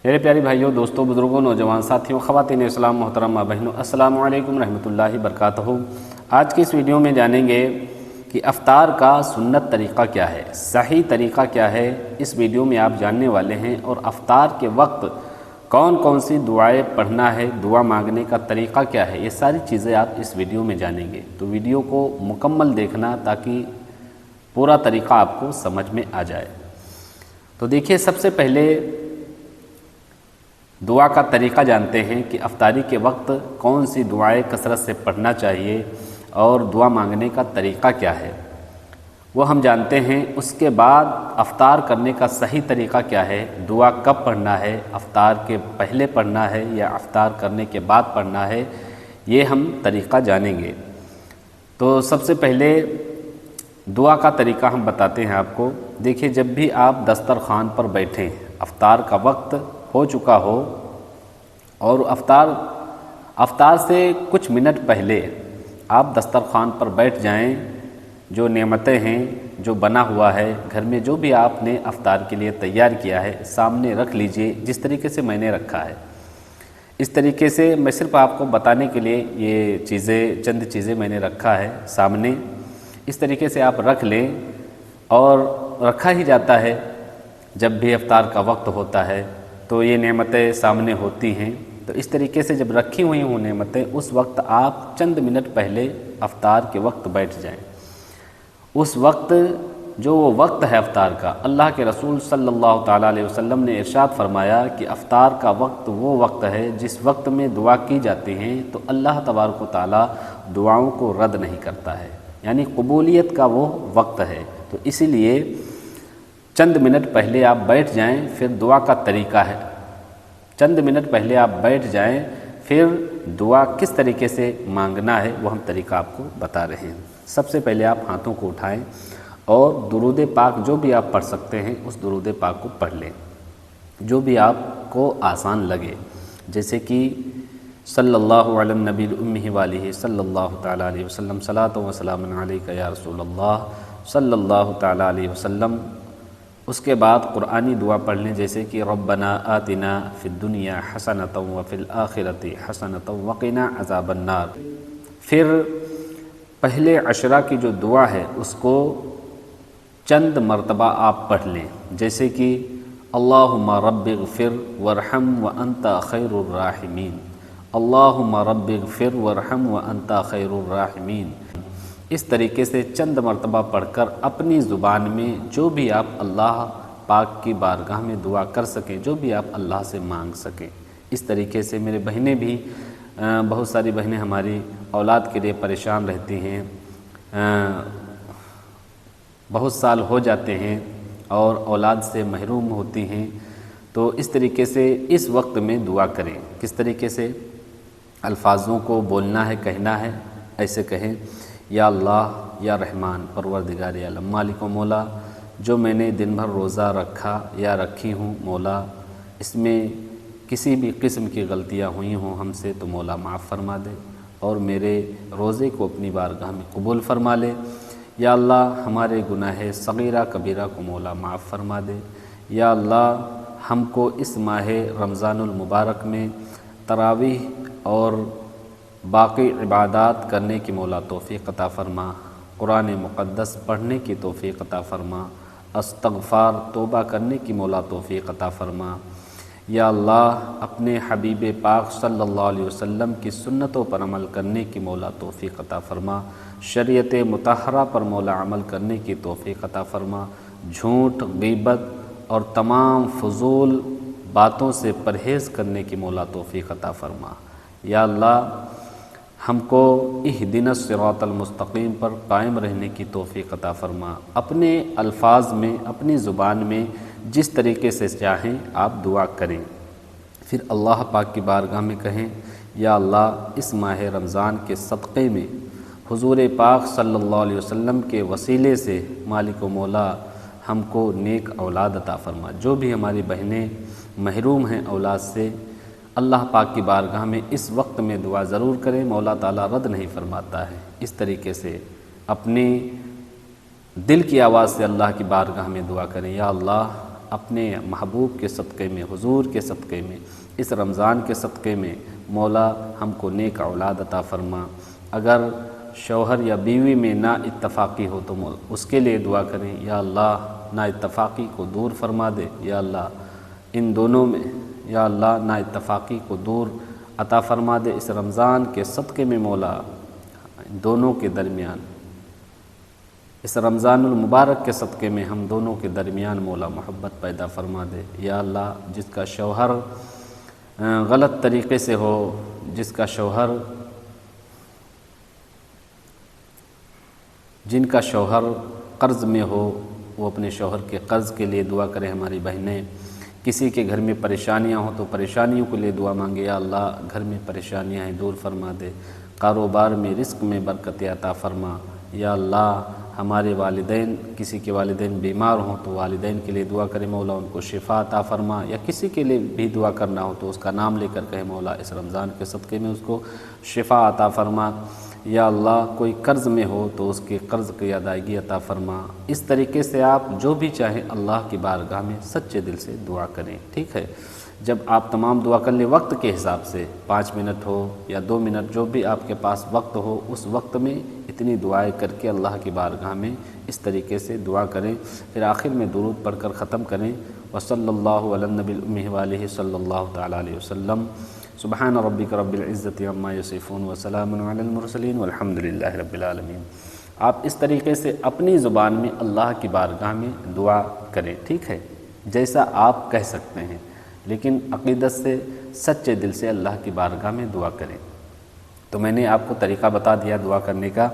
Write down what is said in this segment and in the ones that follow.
میرے پیارے بھائیوں، دوستوں، بزرگوں، نوجوان ساتھیوں، خواتین اسلام، محترمہ بہنوں، السلام علیکم رحمۃ اللہ وبرکاتہ۔ آج کی اس ویڈیو میں جانیں گے کہ افطار کا سنت طریقہ کیا ہے، صحیح طریقہ کیا ہے، اس ویڈیو میں آپ جاننے والے ہیں۔ اور افطار کے وقت کون کون سی دعائیں پڑھنا ہے، دعا مانگنے کا طریقہ کیا ہے، یہ ساری چیزیں آپ اس ویڈیو میں جانیں گے۔ تو ویڈیو کو مکمل دیکھنا تاکہ پورا طریقہ آپ کو سمجھ میں آ جائے۔ تو دیکھیے، سب سے پہلے دعا کا طریقہ جانتے ہیں کہ افطاری کے وقت کون سی دعائیں کثرت سے پڑھنا چاہیے اور دعا مانگنے کا طریقہ کیا ہے، وہ ہم جانتے ہیں۔ اس کے بعد افطار کرنے کا صحیح طریقہ کیا ہے، دعا کب پڑھنا ہے، افطار کے پہلے پڑھنا ہے یا افطار کرنے کے بعد پڑھنا ہے، یہ ہم طریقہ جانیں گے۔ تو سب سے پہلے دعا کا طریقہ ہم بتاتے ہیں آپ کو۔ دیکھیے، جب بھی آپ دسترخوان پر بیٹھیں، افطار کا وقت ہو چکا ہو اور افطار سے کچھ منٹ پہلے آپ دسترخوان پر بیٹھ جائیں، جو نعمتیں ہیں، جو بنا ہوا ہے گھر میں، جو بھی آپ نے افطار کے لیے تیار کیا ہے، سامنے رکھ لیجئے جس طریقے سے میں نے رکھا ہے۔ اس طریقے سے میں صرف آپ کو بتانے کے لیے یہ چند چیزیں میں نے رکھا ہے سامنے، اس طریقے سے آپ رکھ لیں۔ اور رکھا ہی جاتا ہے جب بھی افطار کا وقت ہوتا ہے تو یہ نعمتیں سامنے ہوتی ہیں۔ تو اس طریقے سے جب رکھی ہوئی ہوں نعمتیں، اس وقت آپ چند منٹ پہلے افطار کے وقت بیٹھ جائیں۔ اس وقت جو وہ وقت ہے افطار کا، اللہ کے رسول صلی اللہ تعالیٰ علیہ وسلم نے ارشاد فرمایا کہ افطار کا وقت وہ وقت ہے جس وقت میں دعا کی جاتی ہیں تو اللہ تبارک و تعالیٰ دعاؤں کو رد نہیں کرتا ہے، یعنی قبولیت کا وہ وقت ہے۔ تو اسی لیے چند منٹ پہلے آپ بیٹھ جائیں۔ پھر دعا کا طریقہ ہے، چند منٹ پہلے آپ بیٹھ جائیں، پھر دعا کس طریقے سے مانگنا ہے وہ ہم طریقہ آپ کو بتا رہے ہیں۔ سب سے پہلے آپ ہاتھوں کو اٹھائیں اور درود پاک جو بھی آپ پڑھ سکتے ہیں اس درود پاک کو پڑھ لیں، جو بھی آپ کو آسان لگے، جیسے کہ صلی اللہ علی النبی الامہ والہ صلی اللہ تعالیٰ علیہ وسلم، صلاۃ و سلام علیک یا رسول اللہ صلی اللہ تعالیٰ علیہ وسلم۔ اس کے بعد قرآنی دعا پڑھ لیں، جیسے کہ ربنا آتنا فی الدنیا حسنۃ وفی الآخرۃ حسنۃ وقنا عذاب النار۔ پھر پہلے عشرہ کی جو دعا ہے اس کو چند مرتبہ آپ پڑھ لیں، جیسے کہ اللہم رب اغفر وارحم وانت خیر الراحمین، اللہم رب اغفر وارحم وانت خیر الراحمین۔ اس طریقے سے چند مرتبہ پڑھ کر اپنی زبان میں جو بھی آپ اللہ پاک کی بارگاہ میں دعا کر سکیں، جو بھی آپ اللہ سے مانگ سکیں، اس طریقے سے میرے بہنیں بھی، بہت ساری بہنیں ہماری اولاد کے لیے پریشان رہتی ہیں، بہت سال ہو جاتے ہیں اور اولاد سے محروم ہوتی ہیں۔ تو اس طریقے سے اس وقت میں دعا کریں۔ کس طریقے سے؟ الفاظوں کو بولنا ہے، کہنا ہے، ایسے کہیں، یا اللہ، یا رحمان، پروردگار عالم، مالک و مولا، جو میں نے دن بھر روزہ رکھا یا رکھی ہوں مولا، اس میں کسی بھی قسم کی غلطیاں ہوئی ہوں ہم سے تو مولا معاف فرما دے اور میرے روزے کو اپنی بارگاہ میں قبول فرما لے۔ یا اللہ، ہمارے گناہ صغیرہ کبیرہ کو مولا معاف فرما دے۔ یا اللہ، ہم کو اس ماہ رمضان المبارک میں تراویح اور باقی عبادات کرنے کی مولا توفیق عطا فرما، قرآن مقدس پڑھنے کی توفیق عطا فرما، استغفار توبہ کرنے کی مولا توفیق عطا فرما۔ یا اللہ، اپنے حبیب پاک صلی اللہ علیہ وسلم کی سنتوں پر عمل کرنے کی مولا توفیق عطا فرما، شریعت مطہرہ پر مولا عمل کرنے کی توفیق عطا فرما، جھوٹ، غیبت اور تمام فضول باتوں سے پرہیز کرنے کی مولا توفیق عطا فرما۔ یا اللہ، ہم کو اہدنا الصراط المستقیم پر قائم رہنے کی توفیق عطا فرما۔ اپنے الفاظ میں، اپنی زبان میں جس طریقے سے چاہیں آپ دعا کریں، پھر اللہ پاک کی بارگاہ میں کہیں، یا اللہ، اس ماہ رمضان کے صدقے میں حضور پاک صلی اللہ علیہ وسلم کے وسیلے سے مالک و مولا ہم کو نیک اولاد عطا فرما۔ جو بھی ہماری بہنیں محروم ہیں اولاد سے، اللہ پاک کی بارگاہ میں اس وقت میں دعا ضرور کریں، مولا تعالیٰ رد نہیں فرماتا ہے۔ اس طریقے سے اپنی دل کی آواز سے اللہ کی بارگاہ میں دعا کریں، یا اللہ، اپنے محبوب کے صدقے میں، حضور کے صدقے میں، اس رمضان کے صدقے میں مولا ہم کو نیک اولاد عطا فرما۔ اگر شوہر یا بیوی میں نا اتفاقی ہو تو اس کے لیے دعا کریں، یا اللہ نا اتفاقی کو دور فرما دے، یا اللہ ان دونوں میں، یا اللہ نا اتفاقی کو دور عطا فرما دے اس رمضان کے صدقے میں مولا، دونوں کے درمیان اس رمضان المبارک کے صدقے میں ہم دونوں کے درمیان مولا محبت پیدا فرما دے۔ یا اللہ جس کا شوہر غلط طریقے سے ہو، جن کا شوہر قرض میں ہو، وہ اپنے شوہر کے قرض کے لیے دعا کرے۔ ہماری بہنیں کسی کے گھر میں پریشانیاں ہوں تو پریشانیوں کے لیے دعا مانگے، یا اللہ گھر میں پریشانیاں ہیں دور فرما دے، کاروبار میں رزق میں برکت عطا فرما۔ یا اللہ ہمارے والدین، کسی کے والدین بیمار ہوں تو والدین کے لیے دعا کرے، مولا ان کو شفا عطا فرما، یا کسی کے لیے بھی دعا کرنا ہو تو اس کا نام لے کر کہے، مولا اس رمضان کے صدقے میں اس کو شفا عطا فرما۔ یا اللہ کوئی قرض میں ہو تو اس کے قرض کی ادائیگی عطا فرما۔ اس طریقے سے آپ جو بھی چاہیں اللہ کی بارگاہ میں سچے دل سے دعا کریں، ٹھیک ہے۔ جب آپ تمام دعا کر لیں وقت کے حساب سے، 5 منٹ ہو یا 2 منٹ، جو بھی آپ کے پاس وقت ہو، اس وقت میں اتنی دعائیں کر کے اللہ کی بارگاہ میں اس طریقے سے دعا کریں، پھر آخر میں درود پڑھ کر ختم کریں۔ وصلی اللہ علی النبی الأمی وآلہ صلی اللہ تعالی علیہ وسلم۔ سبحان ربک رب العزت عما یصفون وسلام علی المرسلین والحمد للہ رب العالمین۔ آپ اس طریقے سے اپنی زبان میں اللہ کی بارگاہ میں دعا کریں، ٹھیک ہے، جیسا آپ کہہ سکتے ہیں، لیکن عقیدت سے سچے دل سے اللہ کی بارگاہ میں دعا کریں۔ تو میں نے آپ کو طریقہ بتا دیا دعا کرنے کا۔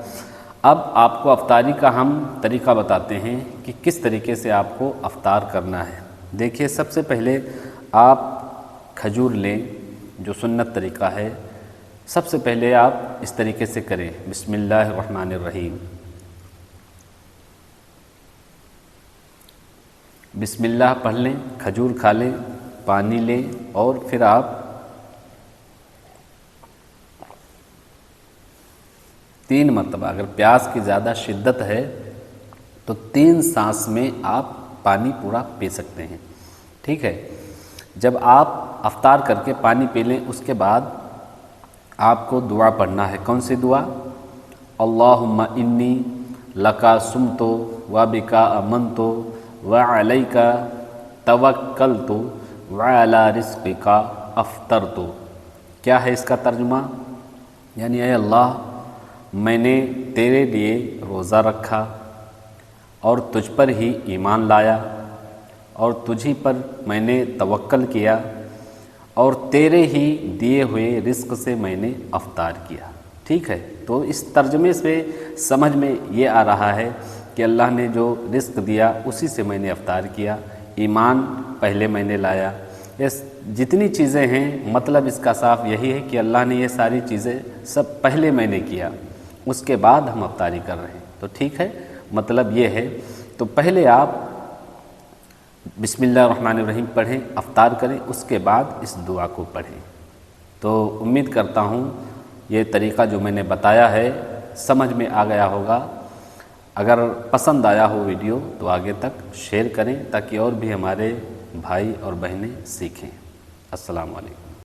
اب آپ کو افطاری کا ہم طریقہ بتاتے ہیں کہ کس طریقے سے آپ کو افطار کرنا ہے۔ دیکھیے، سب سے پہلے آپ کھجور لیں، جو سنت طریقہ ہے۔ سب سے پہلے آپ اس طریقے سے کریں، بسم اللہ الرحمن الرحیم، بسم اللہ پڑھ لیں، کھجور کھا لیں، پانی لیں، اور پھر آپ 3 مرتبہ، اگر پیاس کی زیادہ شدت ہے تو 3 سانس میں آپ پانی پورا پی سکتے ہیں، ٹھیک ہے۔ جب آپ افطار کر کے پانی پی لیں، اس کے بعد آپ کو دعا پڑھنا ہے۔ کون سی دعا؟ اللہم انی لکا سمتو وبکا آمنتو وعلیکا توکلتو وعلی رزقکا افطرتو۔ کیا ہے اس کا ترجمہ؟ یعنی اے اللہ، میں نے تیرے لیے روزہ رکھا اور تجھ پر ہی ایمان لایا، اور تجھی پر میں نے توکل کیا، اور تیرے ہی دیے ہوئے رزق سے میں نے افطار کیا، ٹھیک ہے۔ تو اس ترجمے سے سمجھ میں یہ آ رہا ہے کہ اللہ نے جو رزق دیا اسی سے میں نے افطار کیا، ایمان پہلے میں نے لایا۔ یہ جتنی چیزیں ہیں، مطلب اس کا صاف یہی ہے کہ اللہ نے یہ ساری چیزیں سب پہلے میں نے کیا، اس کے بعد ہم افطاری کر رہے ہیں، تو ٹھیک ہے، مطلب یہ ہے۔ تو پہلے آپ بسم اللہ الرحمن الرحیم پڑھیں، افطار کریں، اس کے بعد اس دعا کو پڑھیں۔ تو امید کرتا ہوں یہ طریقہ جو میں نے بتایا ہے سمجھ میں آ گیا ہوگا۔ اگر پسند آیا ہو ویڈیو تو آگے تک شیئر کریں تاکہ اور بھی ہمارے بھائی اور بہنیں سیکھیں۔ السلام علیکم۔